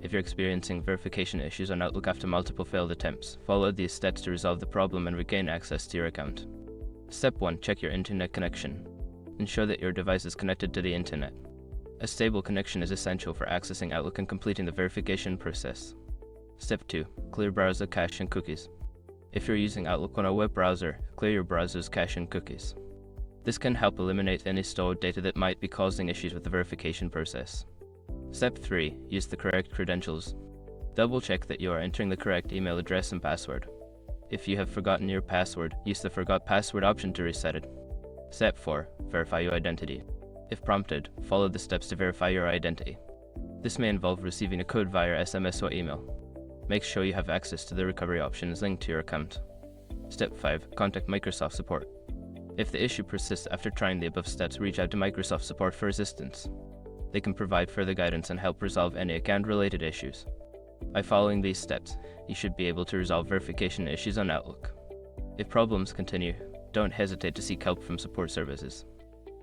If you're experiencing verification issues on Outlook after multiple failed attempts, follow these steps to resolve the problem and regain access to your account. Step 1. Check your internet connection. Ensure that your device is connected to the internet. A stable connection is essential for accessing Outlook and completing the verification process. Step 2. Clear browser cache and cookies. If you're using Outlook on a web browser, clear your browser's cache and cookies. This can help eliminate any stored data that might be causing issues with the verification process. Step 3. Use the correct credentials. Double-check that you are entering the correct email address and password. If you have forgotten your password, use the Forgot Password option to reset it. Step 4. Verify your identity. If prompted, follow the steps to verify your identity. This may involve receiving a code via SMS or email. Make sure you have access to the recovery options linked to your account. Step 5. Contact Microsoft support. If the issue persists after trying the above steps, reach out to Microsoft support for assistance. They can provide further guidance and help resolve any account-related issues. By following these steps, you should be able to resolve verification issues on Outlook. If problems continue, don't hesitate to seek help from support services.